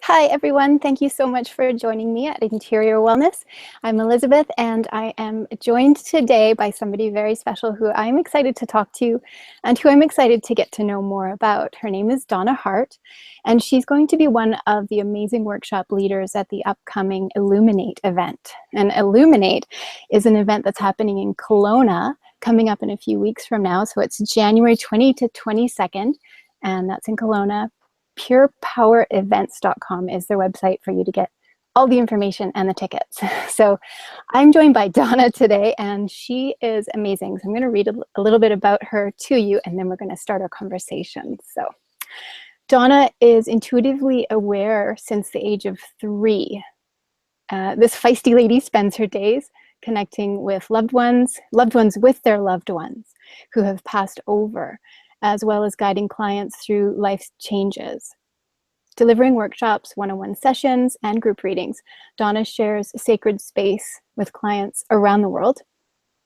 Hi, everyone. Thank you so much for joining me at Interior Wellness. I'm Elizabeth, and I am joined today by somebody very special who I'm excited to talk to and who I'm excited to get to know more about. Her name is Donna Hartt, and she's going to be one of the amazing workshop leaders at the upcoming Illuminate event. And Illuminate is an event that's happening in Kelowna coming up in a few weeks from now. So it's January 20 to 22nd, and that's in Kelowna. purepowerevents.com is their website for you to get all the information and the tickets. So I'm joined by Donna today, and she is amazing. So I'm going to read a little bit about her to you, and then we're going to start our conversation. So Donna is intuitively aware since the age of 3. This feisty lady spends her days connecting with loved ones with their loved ones who have passed over, as well as guiding clients through life's changes. Delivering workshops, one-on-one sessions, and group readings, Donna shares sacred space with clients around the world,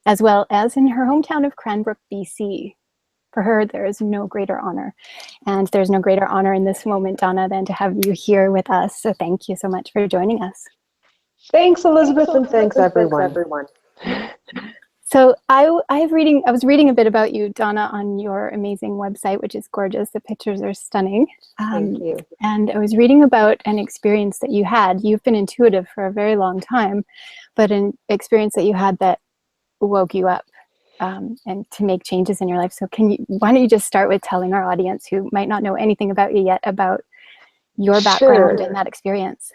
as well as in her hometown of Cranbrook, BC. For her, there is no greater honor. And there's no greater honor in this moment, Donna, than to have you here with us. So thank you so much for joining us. Thanks, Elizabeth, and thanks, everyone. So I was reading a bit about you, Donna, on your amazing website, which is gorgeous. The pictures are stunning. Thank you. And I was reading about an experience that you had. You've been intuitive for a very long time, but an experience that you had that woke you up and to make changes in your life. So why don't you just start with telling our audience who might not know anything about you yet about your background and that experience?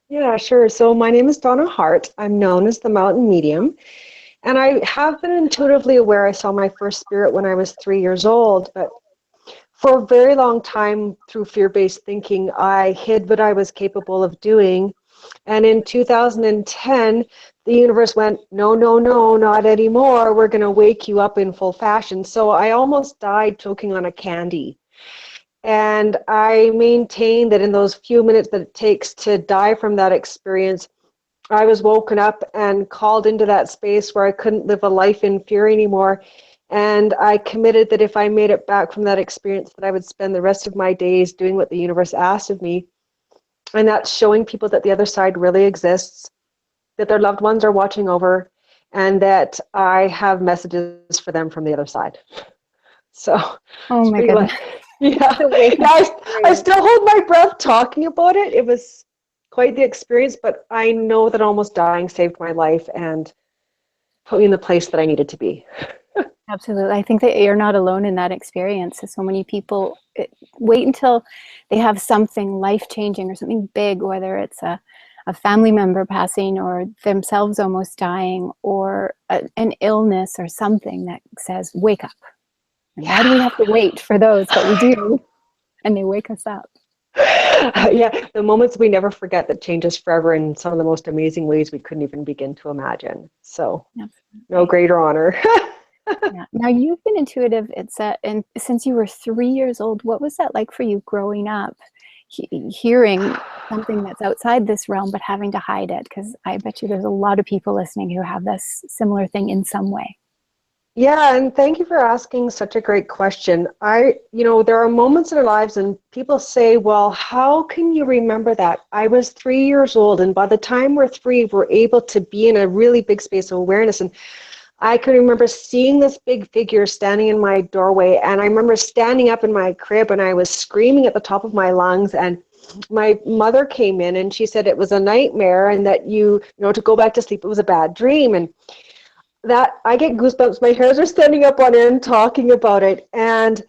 Yeah, sure. So my name is Donna Hartt. I'm known as the Mountain Medium. And I have been intuitively aware. I saw my first spirit when I was 3 years old, but for a very long time through fear-based thinking, I hid what I was capable of doing. And in 2010, the universe went, no, no, no, not anymore. We're going to wake you up in full fashion. So I almost died choking on a candy. And I maintain that in those few minutes that it takes to die from that experience, I was woken up and called into that space where I couldn't live a life in fear anymore. And I committed that if I made it back from that experience, that I would spend the rest of my days doing what the universe asked of me. And that's showing people that the other side really exists, that their loved ones are watching over, and that I have messages for them from the other side. So, oh my goodness. Yeah, I still hold my breath talking about it. It was quite the experience, but I know that almost dying saved my life and put me in the place that I needed to be. Absolutely. I think that you're not alone in that experience. So many people wait until they have something life-changing or something big, whether it's a family member passing or themselves almost dying or an illness or something that says, wake up. And why do we have to wait for those? But we do, and they wake us up. Yeah, the moments we never forget that change us forever in some of the most amazing ways we couldn't even begin to imagine. So, no greater honor. Yeah. Now, you've been intuitive, and since you were 3 years old. What was that like for you growing up, hearing something that's outside this realm, but having to hide it? Because I bet you there's a lot of people listening who have this similar thing in some way. Yeah, and thank you for asking such a great question. There are moments in our lives and people say, well, how can you remember that? I was 3 years old, and by the time we're 3, we're able to be in a really big space of awareness. And I can remember seeing this big figure standing in my doorway, and I remember standing up in my crib and I was screaming at the top of my lungs, and my mother came in and she said it was a nightmare and that to go back to sleep, it was a bad dream. And that I get goosebumps. My hairs are standing up on end talking about it. And,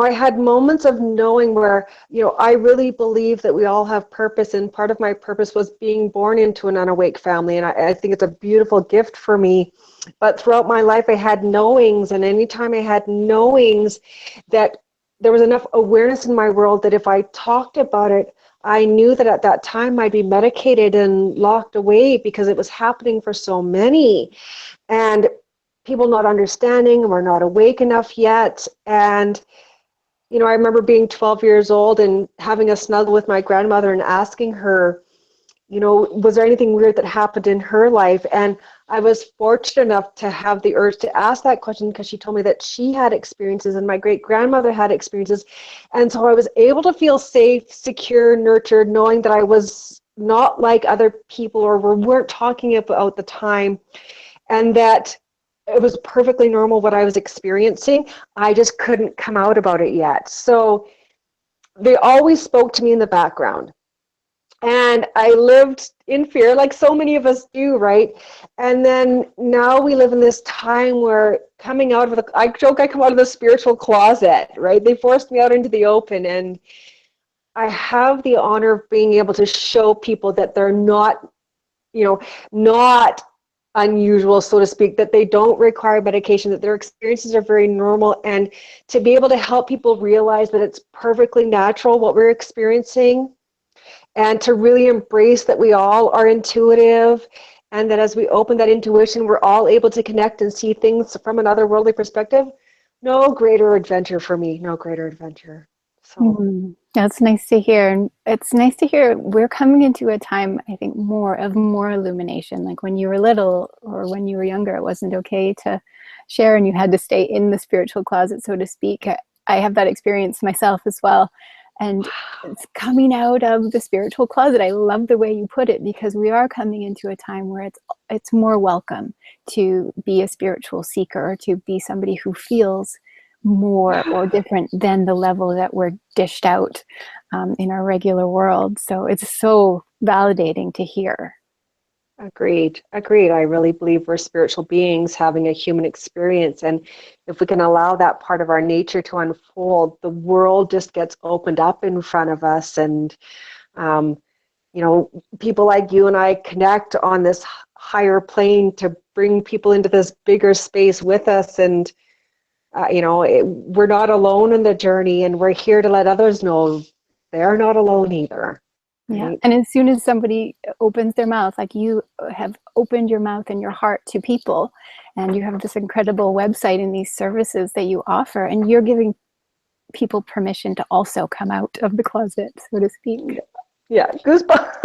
I had moments of knowing where, I really believe that we all have purpose. And part of my purpose was being born into an unawake family. And I think it's a beautiful gift for me. But throughout my life, I had knowings. And anytime I had knowings, that there was enough awareness in my world that if I talked about it, I knew that at that time I'd be medicated and locked away because it was happening for so many. And people not understanding or not awake enough yet. And, I remember being 12 years old and having a snuggle with my grandmother and asking her, was there anything weird that happened in her life? And I was fortunate enough to have the urge to ask that question because she told me that she had experiences and my great grandmother had experiences. And so I was able to feel safe, secure, nurtured, knowing that I was not like other people or we weren't talking about the time, and that it was perfectly normal what I was experiencing. I just couldn't come out about it yet. So they always spoke to me in the background. And I lived in fear, like so many of us do, right? And then now we live in this time where coming out of the, I joke, I come out of the spiritual closet, right? They forced me out into the open, and I have the honor of being able to show people that they're not, not unusual, so to speak, that they don't require medication, that their experiences are very normal, and to be able to help people realize that it's perfectly natural what we're experiencing, and to really embrace that we all are intuitive, and that as we open that intuition, we're all able to connect and see things from an otherworldly perspective. No greater adventure for me, no greater adventure. So That's nice to hear. And it's nice to hear we're coming into a time, I think, more illumination. Like when you were little or when you were younger, it wasn't okay to share and you had to stay in the spiritual closet, so to speak. I have that experience myself as well. And it's coming out of the spiritual closet. I love the way you put it, because we are coming into a time where it's more welcome to be a spiritual seeker, or to be somebody who feels more or different than the level that we're dished out in our regular world. So it's so validating to hear. agreed. I really believe we're spiritual beings having a human experience. And if we can allow that part of our nature to unfold, the world just gets opened up in front of us. And, people like you and I connect on this higher plane to bring people into this bigger space with us. And, we're not alone in the journey, and we're here to let others know they're not alone either. Yeah. Right? And as soon as somebody opens their mouth, like you have opened your mouth and your heart to people, and you have this incredible website and these services that you offer, and you're giving people permission to also come out of the closet, so to speak. Yeah, goosebumps.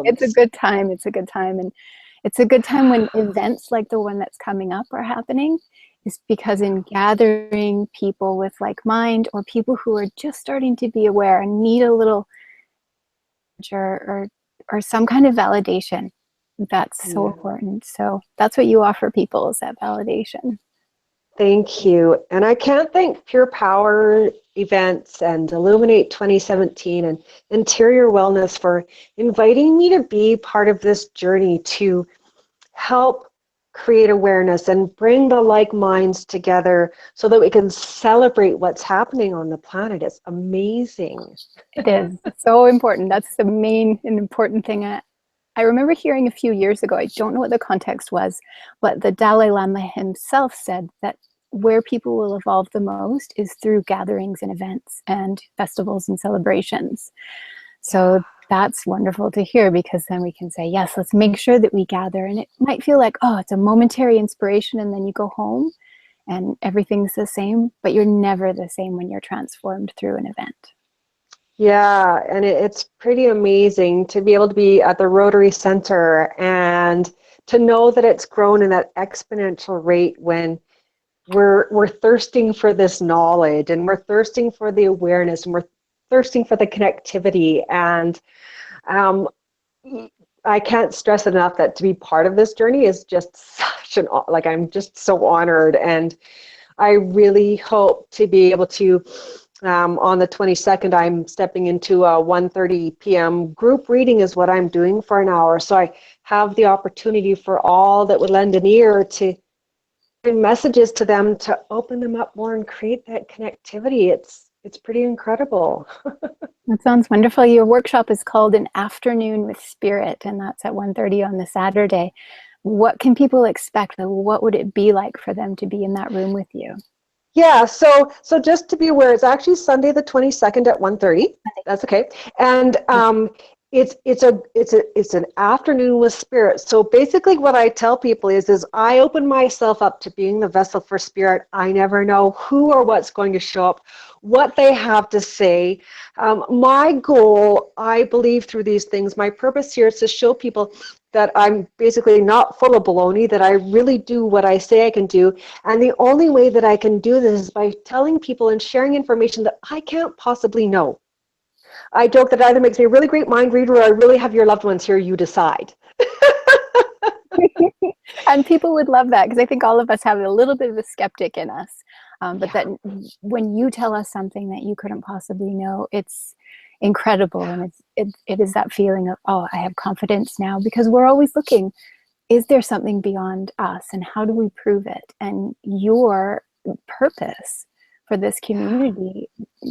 It's a good time. It's a good time. And it's a good time when events like the one that's coming up are happening, is because in gathering people with like mind, or people who are just starting to be aware and need a little or some kind of validation, that's so important. So that's what you offer people, is that validation. Thank you. And I can't thank Pure Power events and Illuminate 2017 and Interior Wellness for inviting me to be part of this journey to help create awareness and bring the like minds together so that we can celebrate what's happening on the planet. It's amazing. It is so important. That's the main and important thing. I remember hearing a few years ago, I don't know what the context was, but the Dalai Lama himself said that where people will evolve the most is through gatherings and events and festivals and celebrations. So that's wonderful to hear, because then we can say, yes, let's make sure that we gather. And it might feel like, oh, it's a momentary inspiration, and then you go home and everything's the same, but you're never the same when you're transformed through an event. Yeah, and it's pretty amazing to be able to be at the Rotary Center and to know that it's grown in that exponential rate when we're thirsting for this knowledge, and we're thirsting for the awareness, and we're thirsting for the connectivity. And I can't stress enough that to be part of this journey is just such I'm just so honored. And I really hope to be able to, on the 22nd, I'm stepping into a 1:30 p.m. group reading is what I'm doing for an hour. So I have the opportunity for all that would lend an ear to bring messages to them, to open them up more and create that connectivity. It's pretty incredible. That sounds wonderful. Your workshop is called An Afternoon with Spirit, and that's at 1:30 on the Saturday. What can people expect? What would it be like for them to be in that room with you? Yeah, so just to be aware, it's actually Sunday the 22nd at 1:30. That's okay. And it's an afternoon with spirit. So basically what I tell people is I open myself up to being the vessel for spirit. I never know who or what's going to show up, what they have to say. My goal, I believe through these things, my purpose here is to show people that I'm basically not full of baloney, that I really do what I say I can do. And the only way that I can do this is by telling people and sharing information that I can't possibly know. I joke that either makes me a really great mind reader or I really have your loved ones here, you decide. And people would love that, because I think all of us have a little bit of a skeptic in us. But Yeah. that when you tell us something that you couldn't possibly know, it's incredible. And it is that feeling of, oh, I have confidence now, because we're always looking, is there something beyond us, and how do we prove it? And your purpose for this community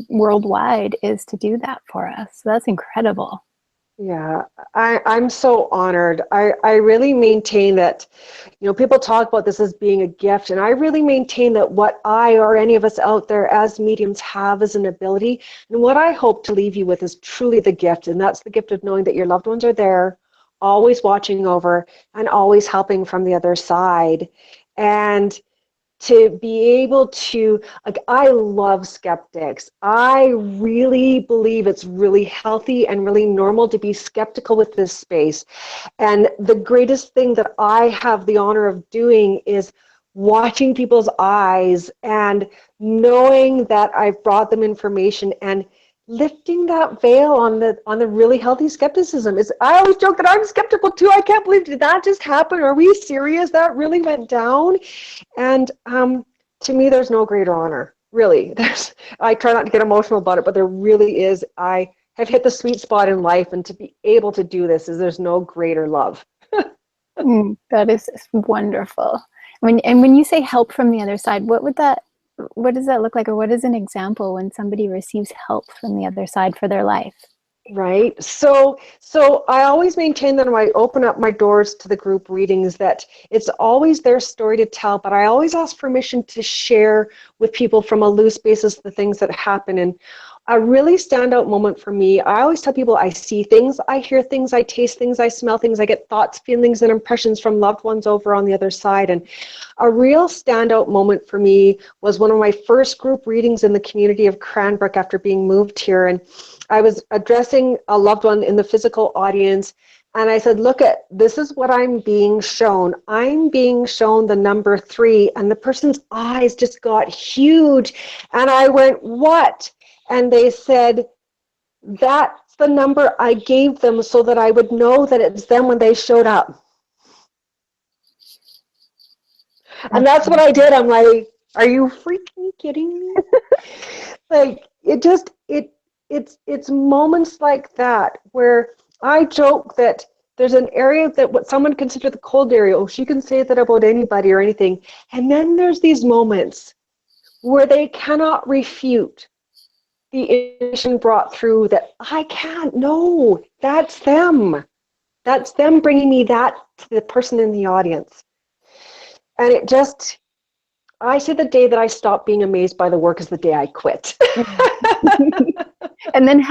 worldwide is to do that for us. So that's incredible. Yeah, I'm so honored. I really maintain that, people talk about this as being a gift, and I really maintain that what I or any of us out there as mediums have is an ability. And what I hope to leave you with is truly the gift, and that's the gift of knowing that your loved ones are there, always watching over, and always helping from the other side. And to be able to, like, I love skeptics. I really believe it's really healthy and really normal to be skeptical with this space. And the greatest thing that I have the honor of doing is watching people's eyes and knowing that I've brought them information and lifting that veil on the really healthy skepticism. I always joke that I'm skeptical too. I can't believe, did that just happen? Are we serious? That really went down? And to me, there's no greater honor, really. I try not to get emotional about it, but there really is. I have hit the sweet spot in life, and to be able to do this there's no greater love. That is wonderful. When you say help from the other side, what does that look like, or what is an example when somebody receives help from the other side for their life? Right. So I always maintain that when I open up my doors to the group readings that it's always their story to tell, but I always ask permission to share with people from a loose basis the things that happen. And a really standout moment for me, I always tell people I see things, I hear things, I taste things, I smell things, I get thoughts, feelings, and impressions from loved ones over on the other side. And a real standout moment for me was one of my first group readings in the community of Cranbrook after being moved here. And I was addressing a loved one in the physical audience, and I said, look, this is what I'm being shown. I'm being shown the number 3, and the person's eyes just got huge. And I went, what? And they said, that's the number I gave them so that I would know that it's them when they showed up. And that's what I did. I'm like, are you freaking kidding me? Like, it's moments like that where I joke that there's an area that what someone considered the cold area. Oh, she can say that about anybody or anything. And then there's these moments where they cannot refute the information brought through that I can't know. That's them. That's them bringing me that to the person in the audience. And I say the day that I stopped being amazed by the work is the day I quit. And then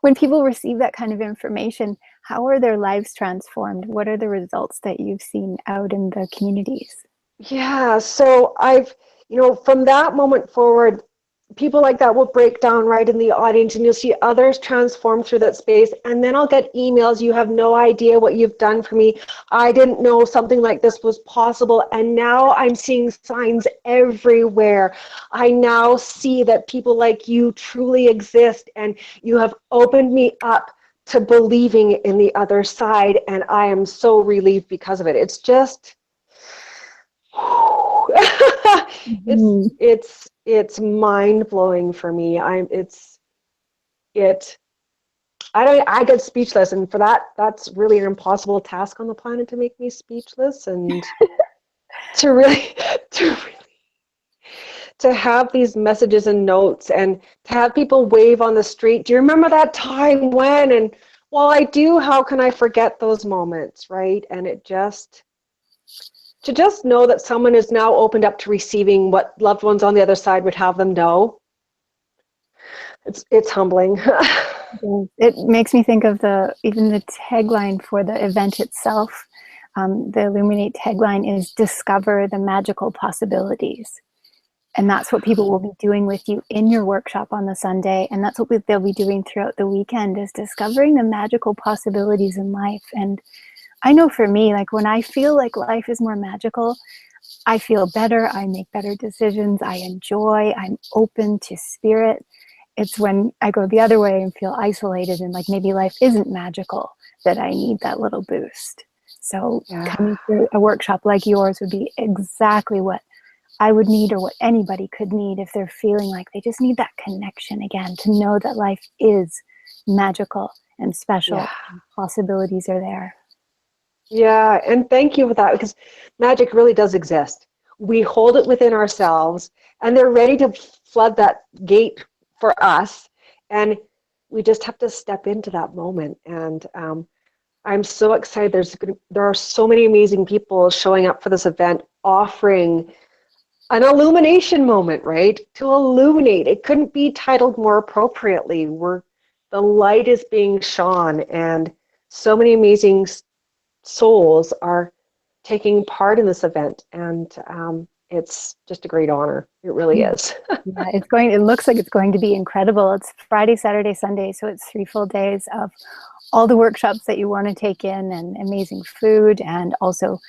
when people receive that kind of information, how are their lives transformed? What are the results that you've seen out in the communities? Yeah, so from that moment forward, people like that will break down right in the audience, and you'll see others transform through that space. And then I'll get emails, you have no idea what you've done for me. I didn't know something like this was possible. And now I'm seeing signs everywhere. I now see that people like you truly exist, and you have opened me up to believing in the other side. And I am so relieved because of it. It's just, it's mind-blowing for me. I get speechless, and for that's really an impossible task on the planet, to make me speechless. And to really to have these messages and notes, and to have people wave on the street, do you remember that time when? And well, I do. How can I forget those moments, right? And to just know that someone is now opened up to receiving what loved ones on the other side would have them know, it's humbling. It makes me think of even the tagline for the event itself. The Illuminate tagline is "Discover the magical possibilities," and that's what people will be doing with you in your workshop on the Sunday, and that's what they'll be doing throughout the weekend, is discovering the magical possibilities in life. And I know for me, like when I feel like life is more magical, I feel better, I make better decisions, I enjoy, I'm open to spirit. It's when I go the other way and feel isolated and like maybe life isn't magical that I need that little boost. So Yeah. coming to a workshop like yours would be exactly what I would need, or what anybody could need if they're feeling like they just need that connection again, to know that life is magical and special Yeah. and possibilities are there. Yeah, and thank you for that, because magic really does exist. We hold it within ourselves, and they're ready to flood that gate for us, and we just have to step into that moment. And I'm so excited. There are so many amazing people showing up for this event, offering an illumination moment, right? To illuminate. It couldn't be titled more appropriately. The light is being shone, and so many amazing souls are taking part in this event, and it's just a great honor. It really is. Yeah, it looks like it's going to be incredible. It's Friday, Saturday, Sunday, so it's 3 full days of all the workshops that you want to take in, and amazing food, and also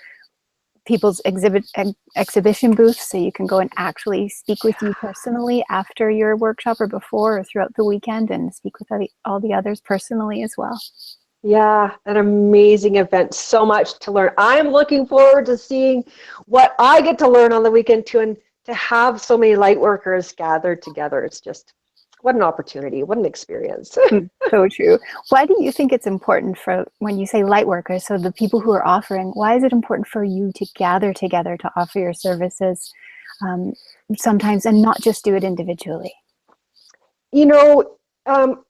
people's exhibition booths, so you can go and actually speak with you personally after your workshop or before or throughout the weekend, and speak with all the others personally as well. Yeah, an amazing event. So much to learn. I'm looking forward to seeing what I get to learn on the weekend too, and to have so many light workers gathered together. It's just, what an opportunity, what an experience. So true. Why do you think it's important for, when you say light workers, so the people who are offering, why is it important for you to gather together to offer your services sometimes, and not just do it individually? You know,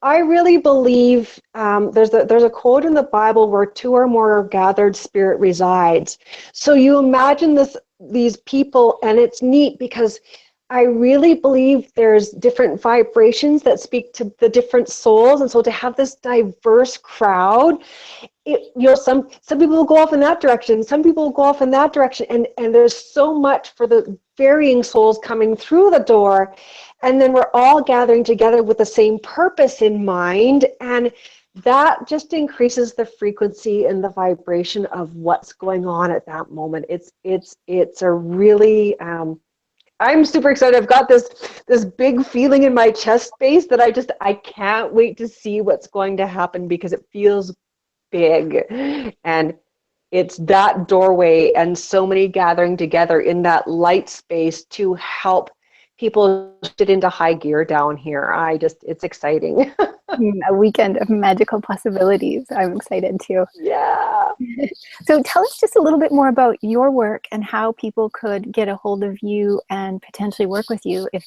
I really believe there's a quote in the Bible where two or more are gathered, spirit resides. So you imagine these people, and it's neat because I really believe there's different vibrations that speak to the different souls, and so to have this diverse crowd, some people will go off in that direction, some people will go off in that direction, and there's so much for the varying souls coming through the door, and then we're all gathering together with the same purpose in mind, and that just increases the frequency and the vibration of what's going on at that moment. It's a really I'm super excited. I've got this big feeling in my chest space that I can't wait to see what's going to happen, because it feels big, and it's that doorway and so many gathering together in that light space to help people get into high gear down here. It's exciting. A weekend of magical possibilities. I'm excited too. Yeah. So tell us just a little bit more about your work and how people could get a hold of you and potentially work with you, if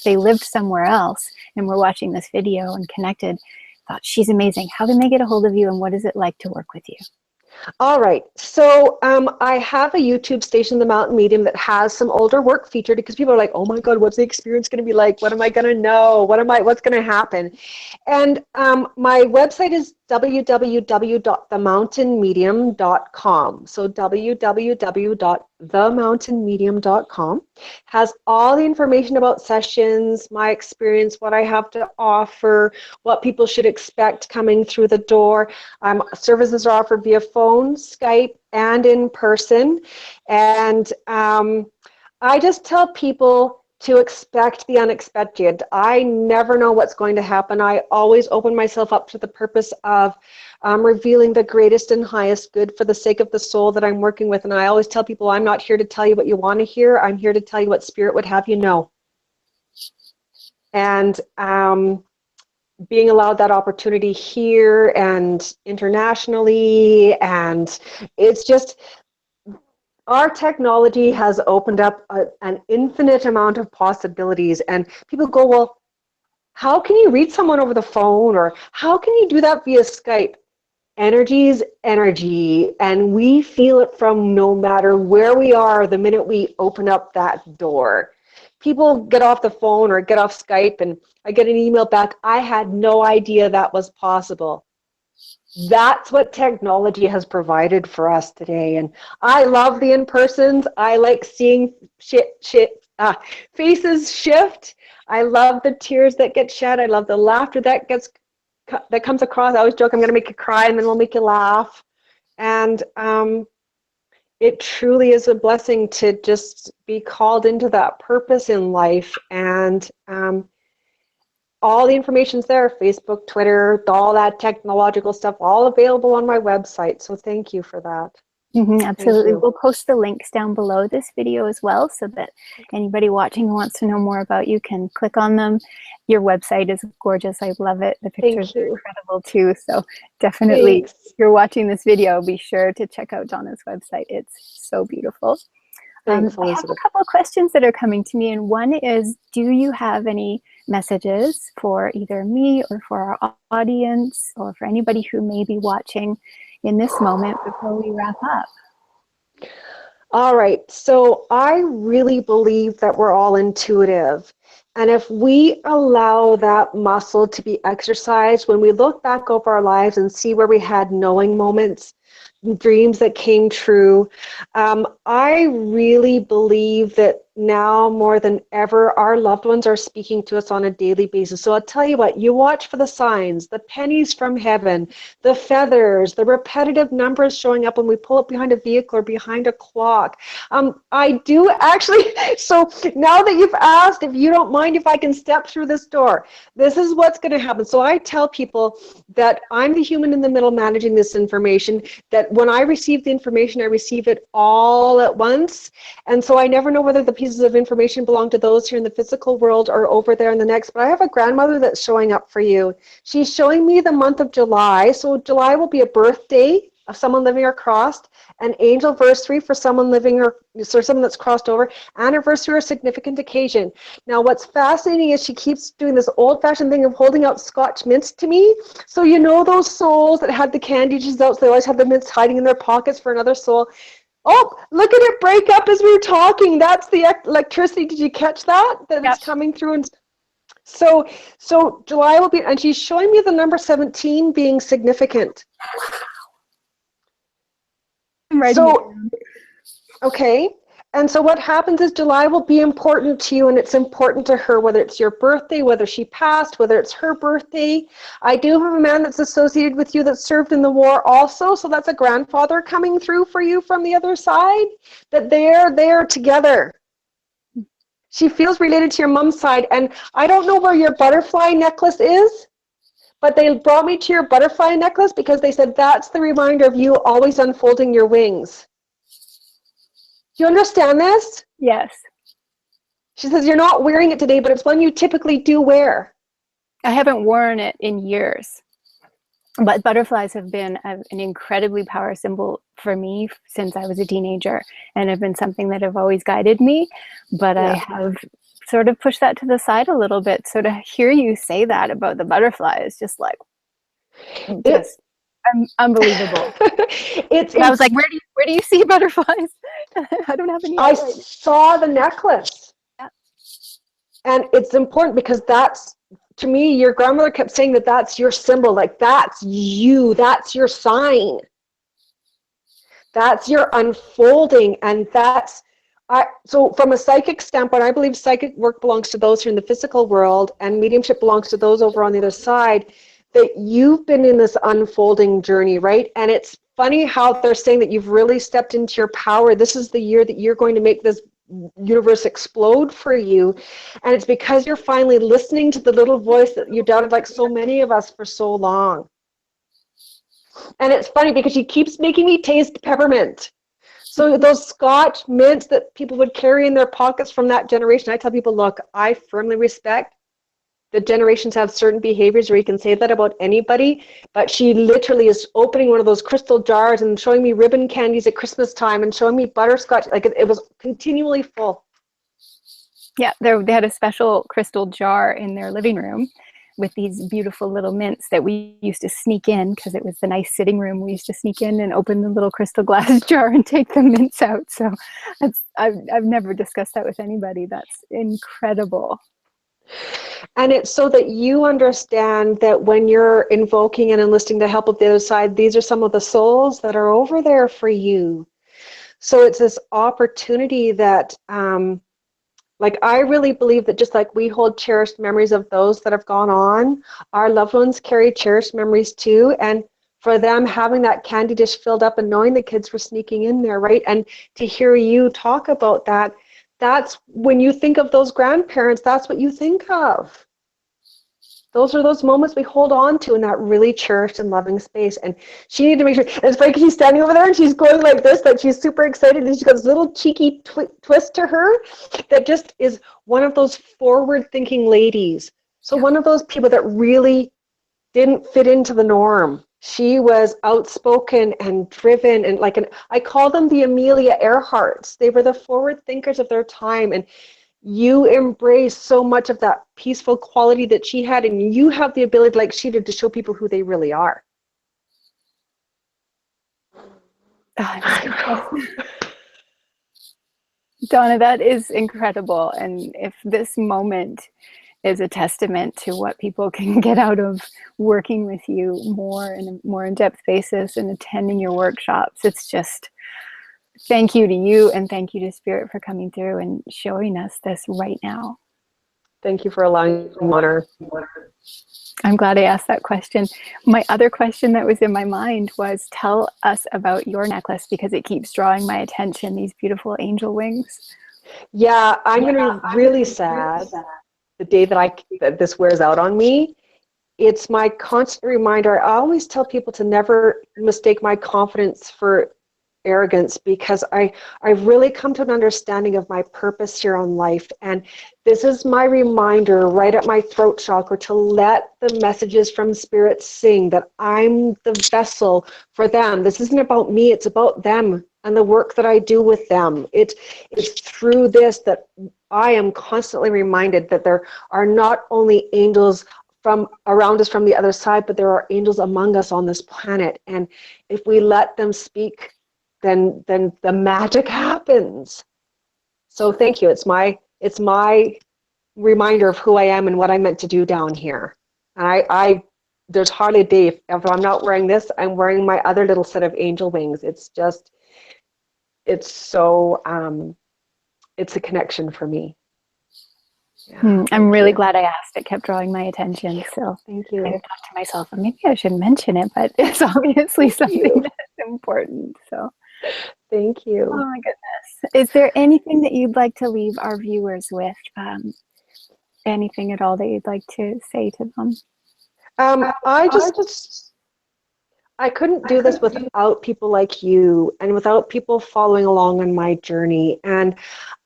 they lived somewhere else and were watching this video and connected, thought she's amazing. How can they get a hold of you, and what is it like to work with you? All right. So I have a YouTube station, The Mountain Medium, that has some older work featured, because people are like, oh my God, what's the experience going to be like? What am I going to know? What's going to happen? And my website is www.themountainmedium.com. So www.themountainmedium.com has all the information about sessions, my experience, what I have to offer, what people should expect coming through the door. Services are offered via phone, Skype, and in person. And I just tell people to expect the unexpected. I never know what's going to happen. I always open myself up to the purpose of revealing the greatest and highest good for the sake of the soul that I'm working with. And I always tell people, I'm not here to tell you what you want to hear. I'm here to tell you what Spirit would have you know. And being allowed that opportunity here and internationally, and it's just, our technology has opened up an infinite amount of possibilities, and people go, well, how can you reach someone over the phone, or how can you do that via Skype? Energy is energy, and we feel it from no matter where we are the minute we open up that door. People get off the phone or get off Skype, and I get an email back, I had no idea that was possible. That's what technology has provided for us today. And I love the in-persons. I like seeing faces shift. I love the tears that get shed. I love the laughter that comes across. I always joke, I'm going to make you cry and then we'll make you laugh. And it truly is a blessing to just be called into that purpose in life. And all the information's there, Facebook, Twitter, all that technological stuff, all available on my website. So thank you for that. Thank Absolutely. you. We'll post the links down below this video as well, so that anybody watching who wants to know more about you can click on them. Your website is gorgeous. I love it. The pictures Thank are you. incredible too. So definitely, Thanks. if you're watching this video, be sure to check out Donna's website. It's so beautiful. Thanks, I have a Elizabeth. couple of questions that are coming to me, and one is, do you have any messages for either me or for our audience or for anybody who may be watching in this moment before we wrap up? All right. So I really believe that we're all intuitive. And if we allow that muscle to be exercised, when we look back over our lives and see where we had knowing moments, dreams that came true, I really believe that now more than ever, our loved ones are speaking to us on a daily basis. So I'll tell you what, you watch for the signs, the pennies from heaven, the feathers, the repetitive numbers showing up when we pull up behind a vehicle or behind a clock. I do actually, so now that you've asked, if you don't mind if I can step through this door, this is what's going to happen. So I tell people that I'm the human in the middle managing this information, that when I receive the information, I receive it all at once. And so I never know whether the pieces of information belong to those here in the physical world or over there in the next. But I have a grandmother that's showing up for you. She's showing me the month of July. So July will be a birthday of someone living or crossed, an anniversary for someone living or so someone that's crossed over, anniversary or significant occasion. Now what's fascinating is she keeps doing this old-fashioned thing of holding out Scotch mints to me. So you know those souls that had the candy dishes out, so they always have the mints hiding in their pockets for another soul. Oh, look at it break up as we were talking. That's the electricity. Did you catch that? That it's Yep. coming through. And so July will be, and she's showing me the number 17 being significant. I'm writing it So, down. okay. And so what happens is July will be important to you, and it's important to her, whether it's your birthday, whether she passed, whether it's her birthday. I do have a man that's associated with you that served in the war also, so that's a grandfather coming through for you from the other side, that they're there together. She feels related to your mom's side, and I don't know where your butterfly necklace is, but they brought me to your butterfly necklace because they said that's the reminder of you always unfolding your wings. Do you understand this? Yes. She says you're not wearing it today, but it's one you typically do wear. I haven't worn it in years, but butterflies have been an incredibly powerful symbol for me since I was a teenager, and have been something that have always guided me. But Yeah. I have sort of pushed that to the side a little bit. So to hear you say that about the butterfly is just like, just unbelievable. It's I was like, where do you see butterflies? I don't have any I out right now. saw the necklace. Yeah. And it's important because that's, to me, your grandmother kept saying that that's your symbol, like that's you, that's your sign. That's your unfolding, and that's, so from a psychic standpoint, I believe psychic work belongs to those who are in the physical world, and mediumship belongs to those over on the other side, that you've been in this unfolding journey, right? And it's funny how they're saying that you've really stepped into your power. This is the year that you're going to make this universe explode for you. And it's because you're finally listening to the little voice that you doubted, like so many of us, for so long. And it's funny because she keeps making me taste peppermint. So those Scotch mints that people would carry in their pockets from that generation, I tell people, look, I firmly respect that generations have certain behaviors where you can say that about anybody, but she literally is opening one of those crystal jars and showing me ribbon candies at Christmas time and showing me butterscotch. Like it was continually full. Yeah, they had a special crystal jar in their living room with these beautiful little mints that we used to sneak in, because it was the nice sitting room. We used to sneak in and open the little crystal glass jar and take the mints out. So I've never discussed that with anybody. That's incredible. And it's so that you understand that when you're invoking and enlisting the help of the other side, these are some of the souls that are over there for you. So it's this opportunity that, like, I really believe that just like we hold cherished memories of those that have gone on, our loved ones carry cherished memories too. And for them having that candy dish filled up and knowing the kids were sneaking in there, right? And to hear you talk about that, that's when you think of those grandparents, that's what you think of. Those are those moments we hold on to in that really cherished and loving space. And she needed to make sure, and it's like she's standing over there and she's going like this, that she's super excited, and she's got this little cheeky twist to her that just is one of those forward-thinking ladies. So one of those people that really didn't fit into the norm. She was outspoken and driven, and I call them the Amelia Earharts. They were the forward thinkers of their time, and you embrace so much of that peaceful quality that she had, and you have the ability, like she did, to show people who they really are. Donna, that is incredible. And if this moment is a testament to what people can get out of working with you more in a more in-depth basis and attending your workshops, it's just thank you to you, and thank you to Spirit for coming through and showing us this right now. Thank you for allowing me to honor. I'm glad I asked that question. My other question that was in my mind was, tell us about your necklace, because it keeps drawing my attention, these beautiful angel wings. Yeah, I'm going to be really sad the day that this wears out on me. It's my constant reminder. I always tell people to never mistake my confidence for arrogance, because I've really come to an understanding of my purpose here on life. And this is my reminder right at my throat chakra to let the messages from Spirit sing, that I'm the vessel for them. This isn't about me, it's about them and the work that I do with them. It's through this that I am constantly reminded that there are not only angels from around us from the other side, but there are angels among us on this planet. And if we let them speak, then the magic happens. So thank you. It's my reminder of who I am and what I'm meant to do down here. And I there's hardly a day if I'm not wearing this, I'm wearing my other little set of angel wings. It's so it's a connection for me. Yeah, I'm really glad I asked. It kept drawing my attention. So thank you. I thought to myself, well, maybe I should mention it, but it's obviously something that's important. So thank you. Oh my goodness. Is there anything that you'd like to leave our viewers with? Anything at all that you'd like to say to them? I couldn't do this without people like you and without people following along on my journey. And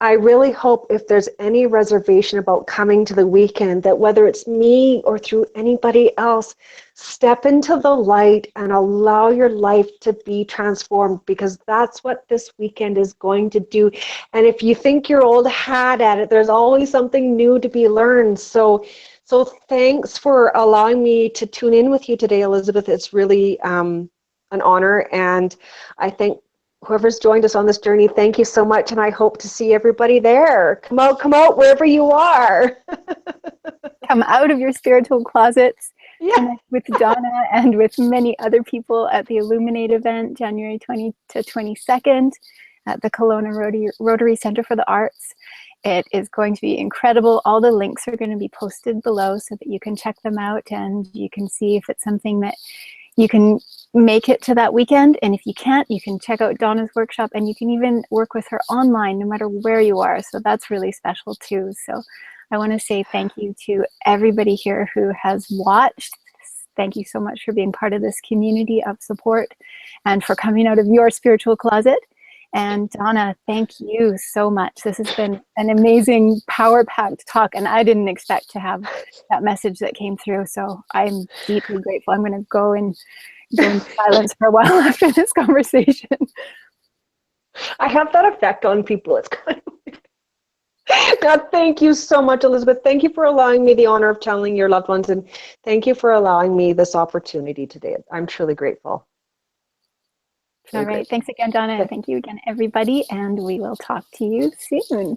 I really hope, if there's any reservation about coming to the weekend, that whether it's me or through anybody else, step into the light and allow your life to be transformed, because that's what this weekend is going to do. And if you think you're old hat at it, there's always something new to be learned. So thanks for allowing me to tune in with you today, Elizabeth. It's really an honor, and I thank whoever's joined us on this journey. Thank you so much, and I hope to see everybody there. Come out, wherever you are. Come out of your spiritual closets. Yeah. Connect with Donna and with many other people at the Illuminate event, January 20 to 22nd at the Kelowna Rotary Center for the Arts. It is going to be incredible. All the links are going to be posted below so that you can check them out and you can see if it's something that you can make it to that weekend. And if you can't, you can check out Donna's workshop, and you can even work with her online no matter where you are. So that's really special too. So I want to say thank you to everybody here who has watched. Thank you so much for being part of this community of support and for coming out of your spiritual closet. And Donna, thank you so much. This has been an amazing, power-packed talk, and I didn't expect to have that message that came through. So I'm deeply grateful. I'm going to go in silence for a while after this conversation. I have that effect on people. It's kind of God, thank you so much, Elizabeth. Thank you for allowing me the honor of telling your loved ones, and thank you for allowing me this opportunity today. I'm truly grateful. All right. Thanks again, Donna. And thank you again, everybody. And we will talk to you soon.